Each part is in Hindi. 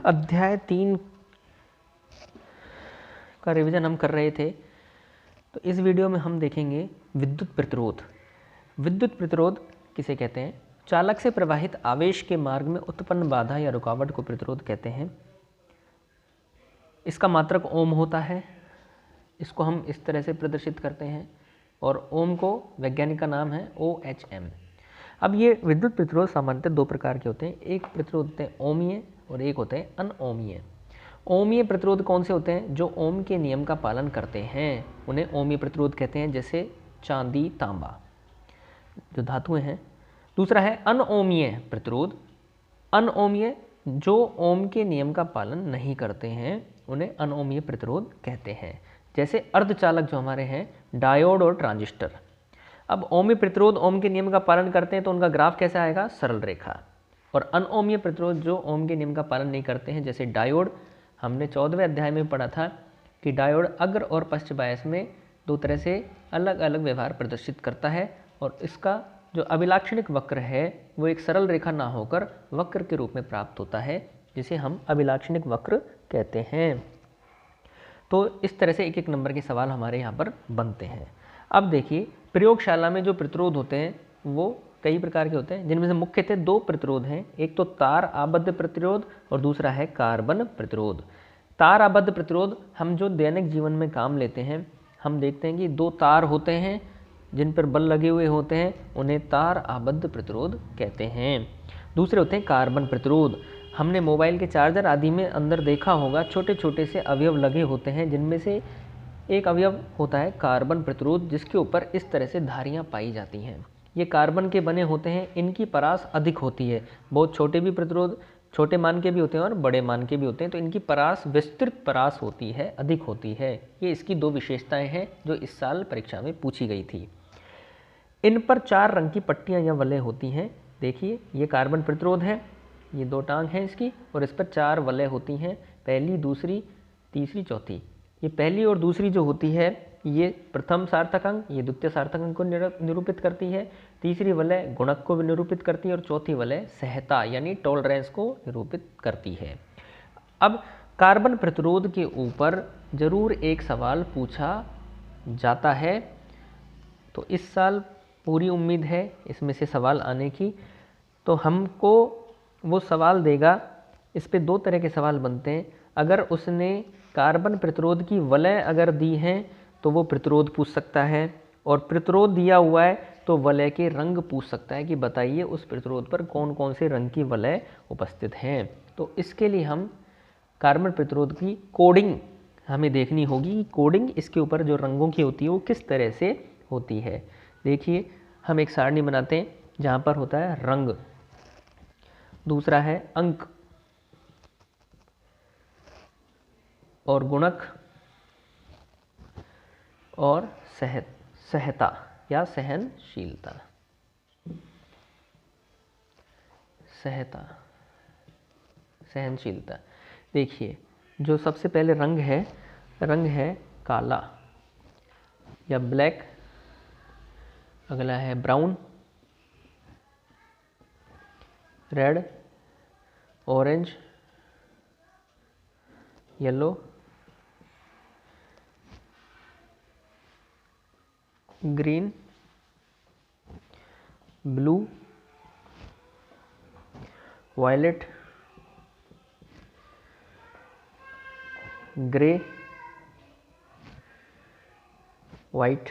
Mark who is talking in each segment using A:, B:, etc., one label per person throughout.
A: अध्याय 3 का रिवीजन हम कर रहे थे। तो इस वीडियो में हम देखेंगे विद्युत प्रतिरोध। विद्युत प्रतिरोध किसे कहते हैं? चालक से प्रवाहित आवेश के मार्ग में उत्पन्न बाधा या रुकावट को प्रतिरोध कहते हैं। इसका मात्रक ओम होता है। इसको हम इस तरह से प्रदर्शित करते हैं और ओम को वैज्ञानिक का नाम है OHM। अब ये विद्युत प्रतिरोध सामान्यतः दो प्रकार के होते हैं। एक प्रतिरोध होते हैं ओमीय और एक होते हैं अनओमीय। ओमीय प्रतिरोध कौन से होते हैं? जो ओम के नियम का पालन करते हैं उन्हें ओमीय प्रतिरोध कहते हैं, जैसे चांदी, तांबा जो धातुएं हैं। दूसरा है अनओमीय प्रतिरोध। अनओमीय जो ओम के नियम का पालन नहीं करते हैं उन्हें अनओमीय प्रतिरोध कहते हैं, जैसे अर्धचालक जो हमारे हैं, डायोड और ट्रांजिस्टर। अब ओमीय प्रतिरोध ओम के नियम का पालन करते हैं तो उनका ग्राफ कैसा आएगा? सरल रेखा। और अनओमीय प्रतिरोध जो ओम के नियम का पालन नहीं करते हैं, जैसे डायोड, हमने 14वें अध्याय में पढ़ा था कि डायोड अग्र और पश्च बायस में दो तरह से अलग अलग व्यवहार प्रदर्शित करता है और इसका जो अभिलाक्षणिक वक्र है वो एक सरल रेखा ना होकर वक्र के रूप में प्राप्त होता है, जिसे हम अभिलाक्षणिक वक्र कहते हैं। तो इस तरह से एक एक नंबर के सवाल हमारे यहाँ पर बनते हैं। अब देखिए, प्रयोगशाला में जो प्रतिरोध होते हैं वो कई प्रकार के होते हैं, जिनमें से मुख्यतः दो प्रतिरोध हैं। एक तो तार आबद्ध प्रतिरोध और दूसरा है कार्बन प्रतिरोध। तार आबद्ध प्रतिरोध हम जो दैनिक जीवन में काम लेते हैं, हम देखते हैं कि दो तार होते हैं जिन पर बल लगे हुए होते हैं, उन्हें तार आबद्ध प्रतिरोध कहते हैं। दूसरे होते हैं कार्बन प्रतिरोध। हमने मोबाइल के चार्जर आदि में अंदर देखा होगा, छोटे छोटे से अवयव लगे होते हैं, जिनमें से एक अवयव होता है कार्बन प्रतिरोध, जिसके ऊपर इस तरह से धारियाँ पाई जाती हैं। ये कार्बन के बने होते हैं, इनकी परास अधिक होती है। बहुत छोटे भी प्रतिरोध छोटे मान के भी होते हैं और बड़े मान के भी होते हैं, तो इनकी परास विस्तृत परास होती है, अधिक होती है। ये इसकी दो विशेषताएं हैं जो इस साल परीक्षा में पूछी गई थी। इन पर 4 रंग की पट्टियां या वलय होती हैं। देखिए, ये कार्बन प्रतिरोध है, ये 2 टांग हैं इसकी, और इस पर 4 वलय होती हैं, पहली, दूसरी, तीसरी, चौथी। ये पहली और दूसरी जो होती है ये प्रथम सार्थक अंक, ये द्वितीय सार्थक अंक को निरूपित करती है। तीसरी वलय गुणक को निरूपित करती है और चौथी वलय सहता यानी टॉलरेंस को निरूपित करती है। अब कार्बन प्रतिरोध के ऊपर जरूर एक सवाल पूछा जाता है, तो इस साल पूरी उम्मीद है इसमें से सवाल आने की। तो हमको वो सवाल देगा, इस पे 2 तरह के सवाल बनते हैं। अगर उसने कार्बन प्रतिरोध की वलय अगर दी हैं तो वो प्रतिरोध पूछ सकता है, और प्रतिरोध दिया हुआ है तो वलय के रंग पूछ सकता है कि बताइए उस प्रतिरोध पर कौन कौन से रंग की वलय उपस्थित हैं। तो इसके लिए हम कार्बन प्रतिरोध की कोडिंग हमें देखनी होगी कि कोडिंग इसके ऊपर जो रंगों की होती है वो किस तरह से होती है। देखिए, हम एक सारणी बनाते हैं जहाँ पर होता है रंग, दूसरा है अंक और गुणक और सहता या सहनशीलता। सहनशीलता। देखिए, जो सबसे पहले रंग है काला या ब्लैक, अगला है brown, red, orange, yellow, green, blue, violet, grey, white.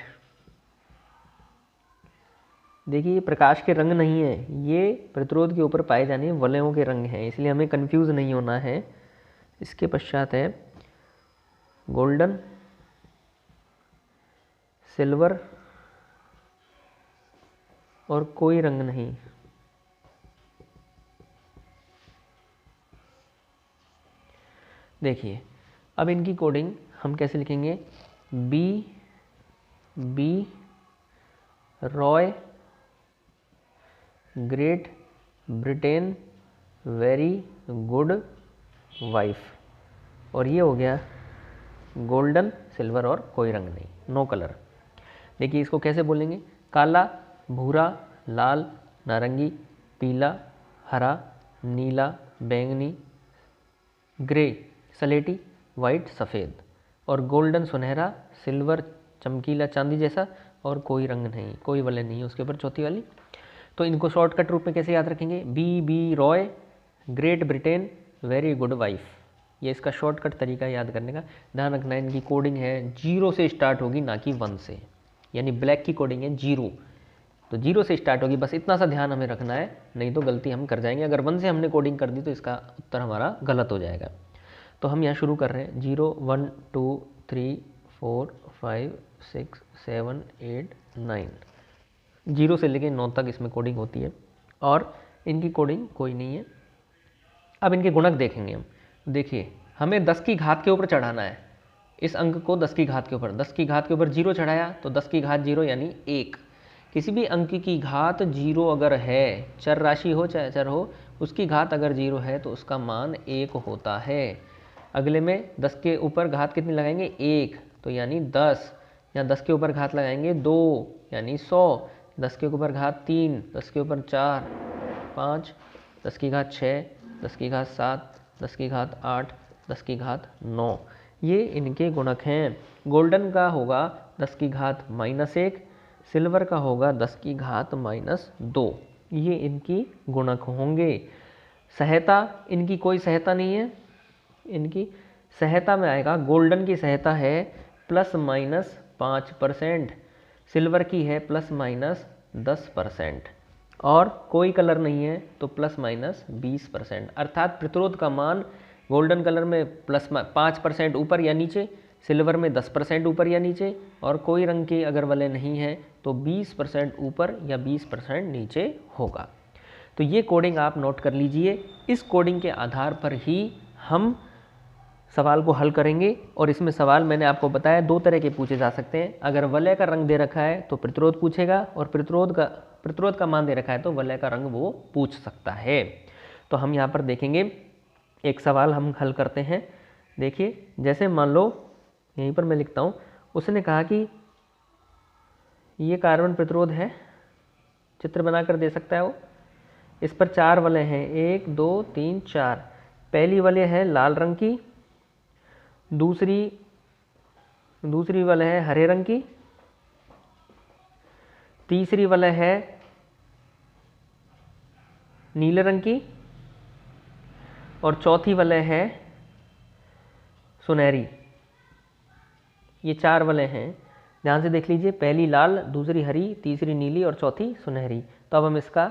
A: देखिए, ये प्रकाश के रंग नहीं है, ये प्रतिरोध के ऊपर पाए जाने वलयों के रंग हैं, इसलिए हमें कंफ्यूज नहीं होना है। इसके पश्चात है गोल्डन, सिल्वर और कोई रंग नहीं। देखिए, अब इनकी कोडिंग हम कैसे लिखेंगे? B Roy, Great Britain, very good wife. और ये हो गया गोल्डन, सिल्वर और कोई रंग नहीं, नो कलर। देखिए, इसको कैसे बोलेंगे? काला, भूरा, लाल, नारंगी, पीला, हरा, नीला, बैंगनी, ग्रे सलेटी, वाइट सफ़ेद, और गोल्डन सुनहरा, सिल्वर चमकीला चांदी जैसा, और कोई रंग नहीं, कोई वलय नहीं है उसके ऊपर चौथी वाली। तो इनको शॉर्टकट रूप में कैसे याद रखेंगे? B Roy, Great Britain, very good wife. ये इसका शॉर्टकट तरीका याद करने का। ध्यान रखना है इनकी कोडिंग है 0 से स्टार्ट होगी, ना कि 1 से। यानी ब्लैक की कोडिंग है 0, तो 0 से स्टार्ट होगी, बस इतना सा ध्यान हमें रखना है, नहीं तो गलती हम कर जाएंगे। अगर 1 से हमने कोडिंग कर दी तो इसका उत्तर हमारा गलत हो जाएगा। तो हम यहाँ शुरू कर रहे हैं 0 1 2 3 4 5 6 7 8 9, 0 से लेके 9 तक इसमें कोडिंग होती है, और इनकी कोडिंग कोई नहीं है। अब इनके गुणक देखेंगे हम। देखिए, हमें 10 की घात के ऊपर चढ़ाना है इस अंक को, 10 की घात के ऊपर। 10 की घात के ऊपर 0 चढ़ाया तो 10 की घात 0 यानी 1। किसी भी अंक की घात 0 अगर है, चर राशि हो चाहे चर हो, उसकी घात अगर 0 है तो उसका मान 1 होता है। अगले में 10 के ऊपर घात कितनी लगाएंगे? 1, तो यानी 10। या 10 के ऊपर घात लगाएंगे 2 यानी 100। 10 के ऊपर घात 3, 10 के ऊपर 4 5, 10 की घात 6, 10 की घात 7, 10 की घात 8, 10 की घात 9। ये इनके गुणक हैं। गोल्डन का होगा 10 की घात -1, सिल्वर का होगा 10 की घात -2। ये इनकी गुणक होंगे। सहायता, इनकी कोई सहायता नहीं है। इनकी सहायता में आएगा, गोल्डन की सहायता है ±5%, सिल्वर की है ±10%, और कोई कलर नहीं है तो ±20%। अर्थात प्रतिरोध का मान गोल्डन कलर में +5% ऊपर या नीचे, सिल्वर में 10% ऊपर या नीचे, और कोई रंग के अगर वलय नहीं है तो 20% ऊपर या 20% नीचे होगा। तो ये कोडिंग आप नोट कर लीजिए। इस कोडिंग के आधार पर ही हम सवाल को हल करेंगे। और इसमें सवाल मैंने आपको बताया 2 तरह के पूछे जा सकते हैं। अगर वलय का रंग दे रखा है तो प्रतिरोध पूछेगा, और प्रतिरोध का मान दे रखा है तो वलय का रंग वो पूछ सकता है। तो हम यहाँ पर देखेंगे, एक सवाल हम हल करते हैं। देखिए, जैसे मान लो यहीं पर मैं लिखता हूँ, उसने कहा कि ये कार्बन प्रतिरोध है, चित्र बनाकर दे सकता है वो। इस पर 4 वलय हैं, 1 2 3 4। पहली वलय है लाल रंग की, दूसरी वलय है हरे रंग की, तीसरी वलय है नीले रंग की, और चौथी वलय है सुनहरी। ये 4 वलय हैं। ध्यान से देख लीजिए, पहली लाल, दूसरी हरी, तीसरी नीली और चौथी सुनहरी। तो अब हम इसका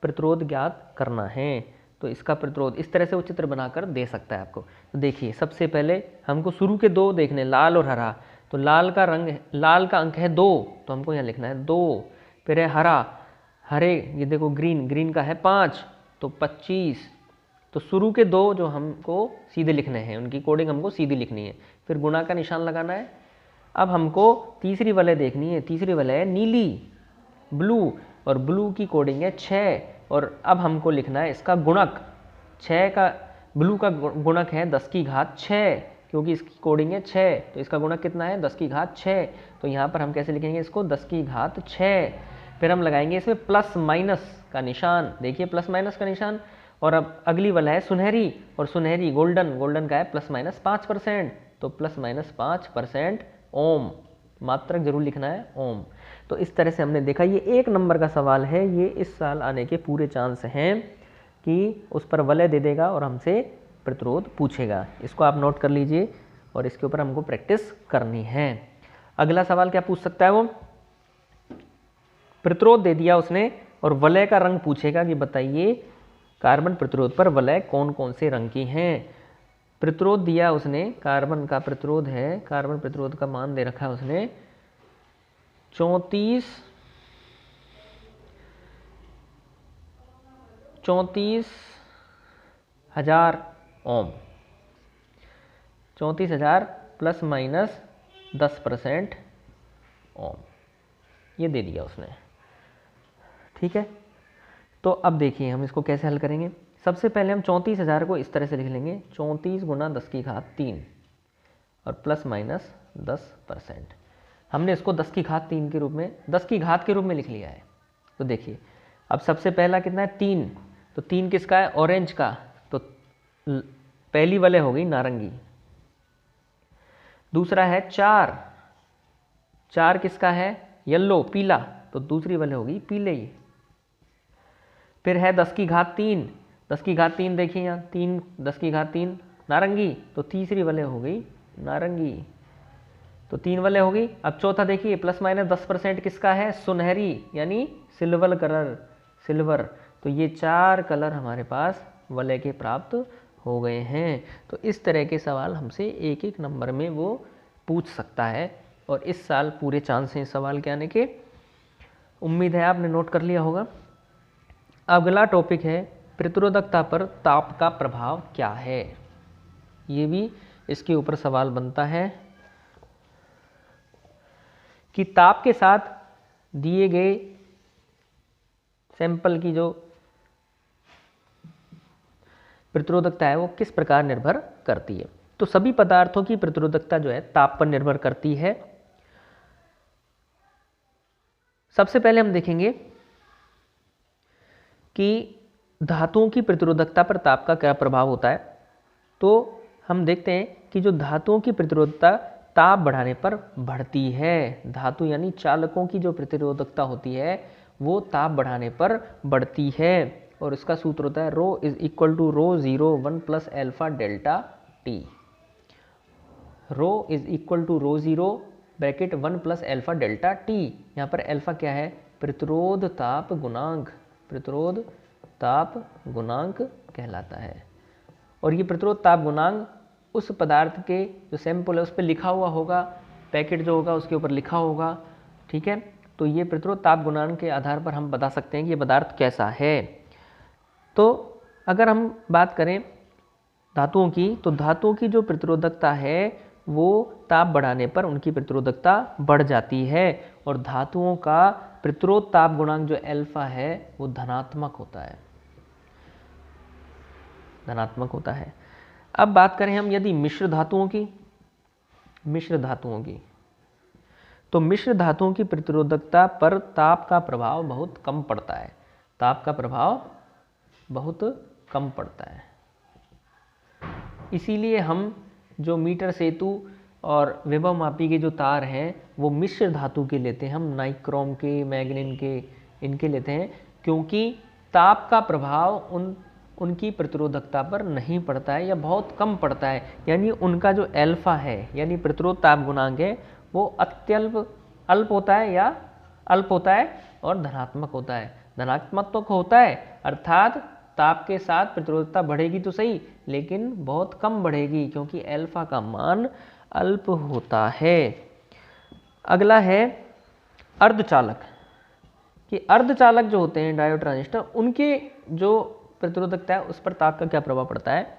A: प्रतिरोध ज्ञात करना है। तो इसका प्रतिरोध इस तरह से वो चित्र बनाकर दे सकता है आपको। तो देखिए, सबसे पहले हमको शुरू के 2 देखने, लाल और हरा। तो लाल का अंक है 2, तो हमको यहाँ लिखना है 2। फिर है हरे, ये देखो ग्रीन का है 5, तो 25। तो शुरू के 2 जो हमको सीधे लिखने हैं, उनकी कोडिंग हमको सीधी लिखनी है। फिर गुणा का निशान लगाना है। अब हमको तीसरी वलय देखनी है। तीसरी वलय है नीली, ब्लू, और ब्लू की कोडिंग है 6। और अब हमको लिखना है इसका गुणक। 6 का, ब्लू का गुणक है 10 की घात 6, क्योंकि इसकी कोडिंग है 6, तो इसका गुणक कितना है? 10 की घात 6। तो यहाँ पर हम कैसे लिखेंगे इसको? 10 की घात 6। फिर हम लगाएंगे इसमें प्लस माइनस का निशान। देखिए, प्लस माइनस का निशान। और अब अगली वलय है सुनहरी, और सुनहरी गोल्डन का है ±5%, तो ±5% ओम। मात्रक जरूर लिखना है, ओम। तो इस तरह से हमने देखा, ये 1 नंबर का सवाल है। ये इस साल आने के पूरे चांस हैं कि उस पर वलय दे देगा और हमसे प्रतिरोध पूछेगा। इसको आप नोट कर लीजिए, और इसके ऊपर हमको प्रैक्टिस करनी है। अगला सवाल क्या पूछ सकता है वो? प्रतिरोध दे दिया उसने और वलय का रंग पूछेगा कि बताइए कार्बन प्रतिरोध पर वलय कौन कौन से रंग की हैं। प्रतिरोध दिया उसने, कार्बन का प्रतिरोध है, कार्बन प्रतिरोध का मान दे रखा है उसने 34,000 ओम। 34,000 ±10% ओम, ये दे दिया उसने। ठीक है, तो अब देखिए हम इसको कैसे हल करेंगे। सबसे पहले हम 34,000 को इस तरह से लिख लेंगे, 34 × 10 की घात 3 और ±10%। हमने इसको 10 की घात 3 के रूप में, 10 की घात के रूप में लिख लिया है। तो देखिए, अब सबसे पहला कितना है? 3। तो 3 किसका है? ऑरेंज का। तो पहली वलय हो गई नारंगी। दूसरा है 4, 4 किसका है? येलो, पीला, तो दूसरी वलय होगी पीले। फिर है 10 की घात 3, 10 की घात 3 देखिए यहाँ 3, 10 की घात 3 नारंगी, तो तीसरी वलय हो गई नारंगी, तो 3 वलय हो गई। अब चौथा देखिए ±10% किसका है? सुनहरी, यानी सिल्वर कलर, सिल्वर, तो ये 4 कलर हमारे पास वलय के प्राप्त हो गए हैं। तो इस तरह के सवाल हमसे एक एक नंबर में वो पूछ सकता है, और इस साल पूरे चांस हैं इस सवाल के आने के। उम्मीद है आपने नोट कर लिया होगा। अगला टॉपिक है प्रतिरोधकता पर ताप का प्रभाव क्या है। ये भी इसके ऊपर सवाल बनता है कि ताप के साथ दिए गए सैंपल की जो प्रतिरोधकता है वो किस प्रकार निर्भर करती है। तो सभी पदार्थों की प्रतिरोधकता जो है ताप पर निर्भर करती है। सबसे पहले हम देखेंगे कि धातुओं की प्रतिरोधकता पर ताप का क्या प्रभाव होता है। तो हम देखते हैं कि जो धातुओं की प्रतिरोधकता ताप बढ़ाने पर बढ़ती है। धातु यानी चालकों की जो प्रतिरोधकता होती है वो ताप बढ़ाने पर बढ़ती है, और इसका सूत्र होता है rho is equal to rho 0 1 plus alpha delta T. Rho is equal to rho 0 bracket 1 plus alpha delta T. यहाँ पर एल्फा क्या है? प्रतिरोध ताप गुणांक, प्रतिरोध ताप गुणांक कहलाता है। और ये प्रतिरोध ताप गुणांक उस पदार्थ के जो सैंपल है उस पर लिखा हुआ होगा, पैकेट जो होगा उसके ऊपर लिखा होगा, ठीक है। तो ये प्रतिरोध ताप गुणांक के आधार पर हम बता सकते हैं कि ये पदार्थ कैसा है। तो अगर हम बात करें धातुओं की, तो धातुओं की जो प्रतिरोधकता है वो ताप बढ़ाने पर उनकी प्रतिरोधकता बढ़ जाती है, और धातुओं का प्रतिरोध ताप गुणांक जो एल्फा है वो धनात्मक होता है, धनात्मक होता है। अब बात करें हम यदि मिश्र धातुओं की, मिश्र धातुओं की, तो मिश्र धातुओं की प्रतिरोधकता पर ताप का प्रभाव बहुत कम पड़ता है, ताप का प्रभाव बहुत कम पड़ता है। इसीलिए हम जो मीटर सेतु और विभव मापी के जो तार हैं वो मिश्र धातु के लेते हैं, हम नाइक्रोम के, मैग्नीन के, इनके लेते हैं, क्योंकि ताप का प्रभाव उनकी प्रतिरोधकता पर नहीं पड़ता है या बहुत कम पड़ता है। यानी उनका जो एल्फा है यानी प्रतिरोध ताप गुणांक है वो अत्यल्प अल्प होता है या अल्प होता है और धनात्मक होता है। धनात्मक तो होता है अर्थात ताप के साथ प्रतिरोधकता बढ़ेगी तो सही, लेकिन बहुत कम बढ़ेगी क्योंकि एल्फा का मान अल्प होता है। अगला है अर्धचालक, कि अर्धचालक जो होते हैं डायोड ट्रांजिस्टर, उनके जो प्रतिरोधकता है उस पर ताप का क्या प्रभाव पड़ता है।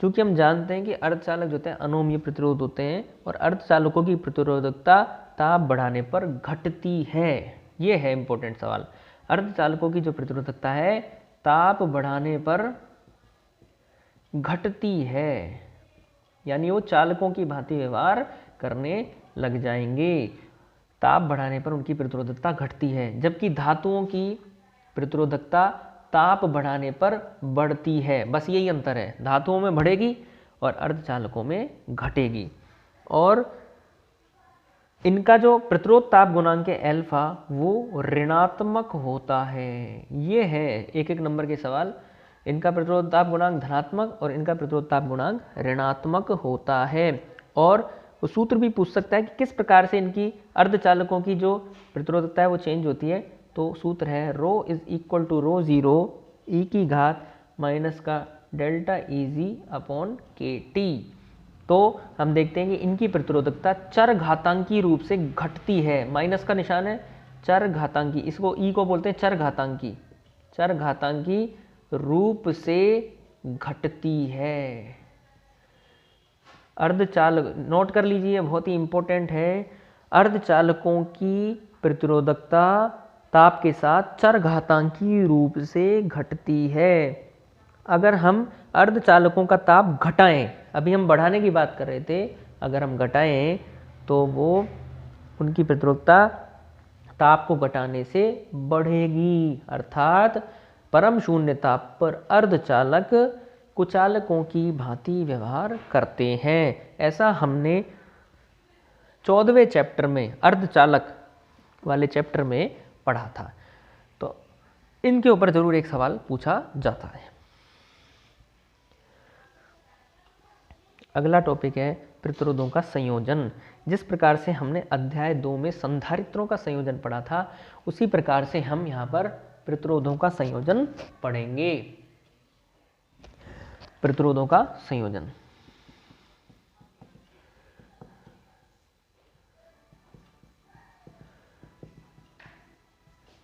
A: क्योंकि हम जानते हैं कि अर्धचालक जो होते हैं अनोमीय प्रतिरोध होते हैं, और अर्धचालकों की प्रतिरोधकता ताप बढ़ाने पर घटती है। ये है इंपॉर्टेंट सवाल। अर्धचालकों की जो प्रतिरोधकता है ताप बढ़ाने पर घटती है, यानी वो चालकों की भांति व्यवहार करने लग जाएंगे। ताप बढ़ाने पर उनकी प्रतिरोधकता घटती है, जबकि धातुओं की प्रतिरोधकता ताप बढ़ाने पर बढ़ती है। बस यही अंतर है, धातुओं में बढ़ेगी और अर्धचालकों में घटेगी। और इनका जो प्रतिरोध ताप गुणांक है एल्फा वो ऋणात्मक होता है। ये है एक एक नंबर के सवाल। इनका प्रतिरोध ताप गुणांक धनात्मक और इनका प्रतिरोध ताप गुणांक ऋणात्मक होता है। और वो सूत्र भी पूछ सकता है कि किस प्रकार से इनकी अर्धचालकों की जो प्रतिरोधकता है वो चेंज होती है। तो सूत्र है rho is equal to rho 0 ई की घात माइनस का डेल्टा ईजी अपॉन के टी। तो हम देखते हैं कि इनकी प्रतिरोधकता चर घातांकी रूप से घटती है। माइनस का निशान है, चर घातांकी, इसको ई को बोलते हैं चर घातांकी, चर घातांकी रूप से घटती है। अर्धचालक नोट कर लीजिए, बहुत ही इंपॉर्टेंट है। अर्धचालकों की प्रतिरोधकता ताप के साथ चर घातांकी रूप से घटती है। अगर हम अर्धचालकों का ताप घटाएं, अभी हम बढ़ाने की बात कर रहे थे, अगर हम घटाएं तो वो उनकी प्रतिरोधकता ताप को घटाने से बढ़ेगी, अर्थात परम शून्य ताप पर अर्धचालक कुचालकों की भांति व्यवहार करते हैं। ऐसा हमने 14वें चैप्टर में अर्धचालक वाले चैप्टर में पढ़ा था। तो इनके ऊपर जरूर एक सवाल पूछा जाता है। अगला टॉपिक है प्रतिरोधों का संयोजन। जिस प्रकार से हमने अध्याय 2 में संधारित्रों का संयोजन पढ़ा था, उसी प्रकार से हम यहाँ पर प्रतिरोधों का संयोजन पढ़ेंगे। प्रतिरोधों का संयोजन,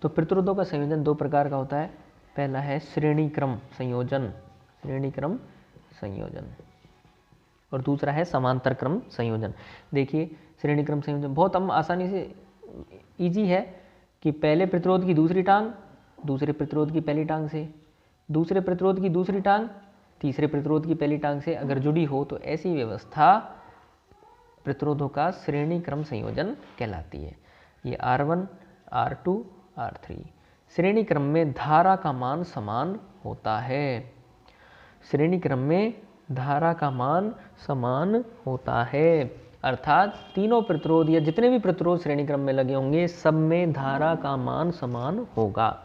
A: तो प्रतिरोधों का संयोजन दो प्रकार का होता है। पहला है श्रेणी क्रम संयोजन, श्रेणी क्रम संयोजन, और दूसरा है समांतर क्रम संयोजन। देखिए श्रेणी क्रम संयोजन बहुत हम आसानी से इजी है कि पहले प्रतिरोध की दूसरी टांग दूसरे प्रतिरोध की पहली टांग से, दूसरे प्रतिरोध की दूसरी टांग तीसरे प्रतिरोध की पहली टांग से अगर जुड़ी हो तो ऐसी व्यवस्था प्रतिरोधों का श्रेणी क्रम संयोजन कहलाती है। ये R1, R2, R3 श्रेणी क्रम में धारा का मान समान होता है। श्रेणी क्रम में धारा का मान समान होता है, अर्थात तीनों प्रतिरोध या जितने भी प्रतिरोध श्रेणी क्रम में लगे होंगे सब में धारा का मान समान होगा।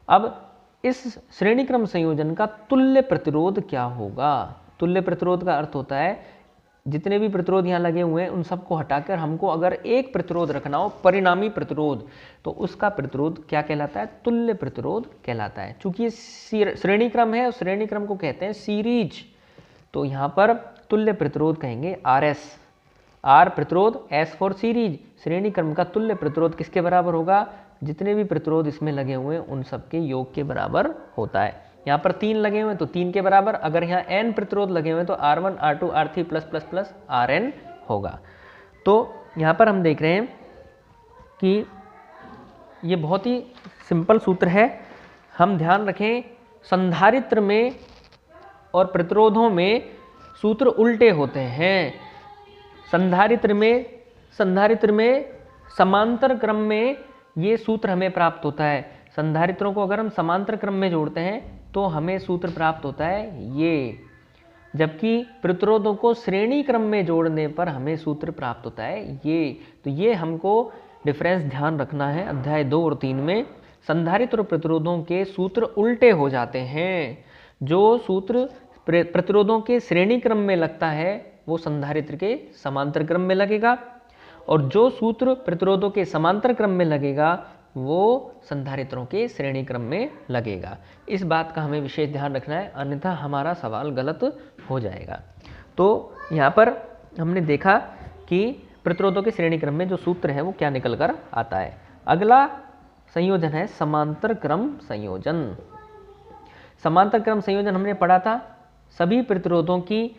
A: अब इस श्रेणी क्रम संयोजन का तुल्य प्रतिरोध क्या होगा? तुल्य प्रतिरोध का अर्थ होता है जितने भी प्रतिरोध यहाँ लगे हुए हैं उन सबको हटाकर हमको अगर एक प्रतिरोध रखना हो, परिणामी प्रतिरोध, तो उसका प्रतिरोध क्या कहलाता है? तुल्य प्रतिरोध कहलाता है। चूंकि ये श्रेणी क्रम है और श्रेणी क्रम को कहते हैं सीरीज, तो यहाँ पर तुल्य प्रतिरोध कहेंगे RS। R प्रतिरोध, S फॉर सीरीज। श्रेणी क्रम का तुल्य प्रतिरोध किसके बराबर होगा? जितने भी प्रतिरोध इसमें लगे हुए हैं उन सबके योग के बराबर होता है। यहाँ पर 3 लगे हुए हैं तो 3 के बराबर, अगर यहाँ n प्रतिरोध लगे हुए हैं तो R1, R2, R3 plus Rn होगा। तो यहाँ पर हम देख रहे हैं कि ये बहुत ही सिंपल सूत्र है। हम ध्यान रखें संधारित्र में और प्रतिरोधों में सूत्र उल्टे होते हैं। संधारित्र में समांतर क्रम में ये सूत्र हमें प्राप्त होता है। संधारित्रों को अगर हम समांतर क्रम में जोड़ते हैं तो हमें सूत्र प्राप्त होता है ये, जबकि प्रतिरोधों को श्रेणी क्रम में जोड़ने पर हमें सूत्र प्राप्त होता है ये। तो ये हमको डिफरेंस ध्यान रखना है। अध्याय 2 और 3 में संधारित्र और प्रतिरोधों के सूत्र उल्टे हो जाते हैं। जो सूत्र प्रतिरोधों के श्रेणी क्रम में लगता है वो संधारित्र के समांतर क्रम में लगेगा, और जो सूत्र प्रतिरोधों के समांतर क्रम में लगेगा वो संधारित्रों के श्रेणी क्रम में लगेगा। इस बात का हमें विशेष ध्यान रखना है, अन्यथा हमारा सवाल गलत हो जाएगा। तो यहाँ पर हमने देखा कि प्रतिरोधों के श्रेणी क्रम में जो सूत्र है वो क्या निकल कर आता है। अगला संयोजन है समांतर क्रम संयोजन। समांतर क्रम संयोजन हमने पढ़ा था, सभी प्रतिरोधों की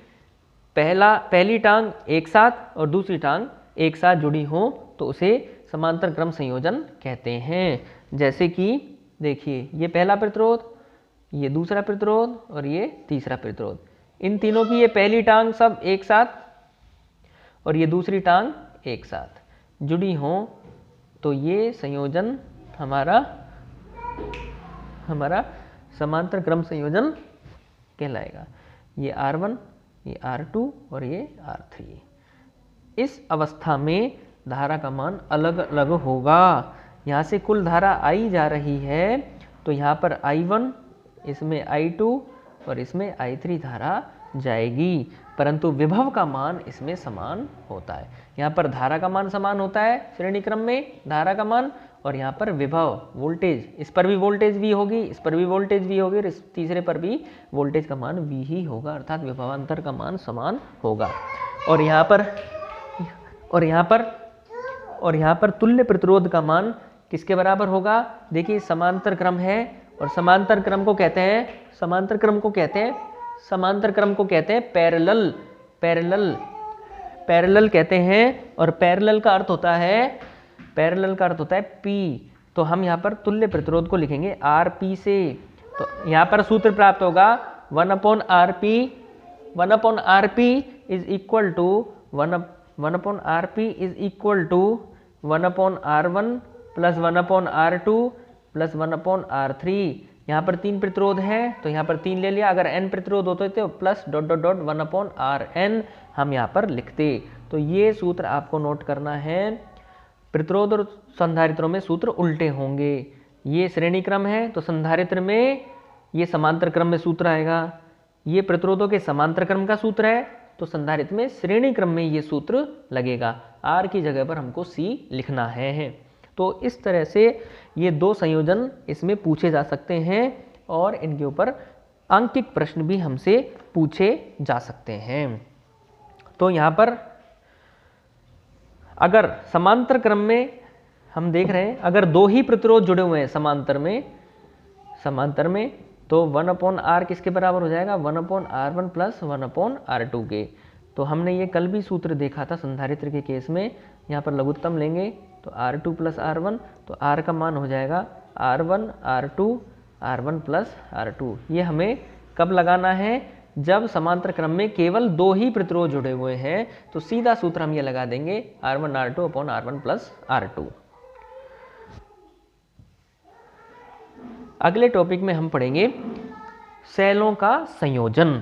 A: पहली टांग एक साथ और दूसरी टांग एक साथ जुड़ी हो तो उसे समांतर क्रम संयोजन कहते हैं। जैसे कि देखिए ये पहला प्रतिरोध, ये दूसरा प्रतिरोध और ये तीसरा प्रतिरोध, इन तीनों की ये पहली टांग सब एक साथ और ये दूसरी टांग एक साथ जुड़ी हो तो ये संयोजन हमारा समांतर क्रम संयोजन कहलाएगा। ये R1, ये R2 और ये R3। इस अवस्था में धारा का मान अलग अलग होगा। यहाँ से कुल धारा आई जा रही है तो यहाँ पर I1, इसमें I2 और इसमें I3 धारा जाएगी, परंतु विभव का मान इसमें समान होता है। यहाँ पर धारा का मान समान होता है श्रेणी क्रम में, धारा का मान, और यहाँ पर विभव वोल्टेज, इस पर भी वोल्टेज V होगी, इस पर भी वोल्टेज V होगी और इस तीसरे पर भी वोल्टेज का मान V ही होगा, अर्थात विभवांतर का मान समान होगा। और यहाँ पर तुल्य प्रतिरोध का मान किसके बराबर होगा? देखिए समांतर क्रम है और समांतर क्रम को कहते हैं पैरेलल कहते हैं, और पैरेलल का अर्थ होता है P। तो हम यहाँ पर तुल्य प्रतिरोध को लिखेंगे RP से। तो यहाँ पर सूत्र प्राप्त होगा 1/RP is equal to 1/R1 plus 1/R2 plus 1/R3। यहाँ पर 3 प्रतिरोध है तो यहाँ पर 3 ले लिया, अगर n प्रतिरोध होते तो plus dot dot dot 1/Rn हम यहाँ पर लिखते। तो ये सूत्र आपको नोट करना है। प्रतिरोध और संधारित्रों में सूत्र उल्टे होंगे। ये श्रेणी क्रम है तो संधारित्र में ये समांतर क्रम में सूत्र आएगा। ये प्रतिरोधों के समांतर क्रम का सूत्र है तो संधारित्र में श्रेणी क्रम में ये सूत्र लगेगा। R की जगह पर हमको C लिखना है। तो इस तरह से ये 2 संयोजन इसमें पूछे जा सकते हैं और इनके ऊपर अंकित प्रश्न भी हमसे पूछे जा सकते हैं। तो यहाँ पर अगर समांतर क्रम में हम देख रहे हैं, अगर 2 ही प्रतिरोध जुड़े हुए हैं समांतर में तो 1/R किसके बराबर हो जाएगा, 1/R1 प्लस 1/R2 के। तो हमने ये कल भी सूत्र देखा था संधारित्र के केस में। यहाँ पर लघुत्तम लेंगे तो R2 प्लस R1, तो R का मान हो जाएगा R1 R2 R1 plus R2। ये हमें कब लगाना है, जब समांतर क्रम में केवल 2 ही प्रतिरोध जुड़े हुए हैं। तो सीधा सूत्र हम ये लगा देंगे R1 R2 upon R1 plus R2। अगले टॉपिक में हम पढ़ेंगे सेलों का संयोजन।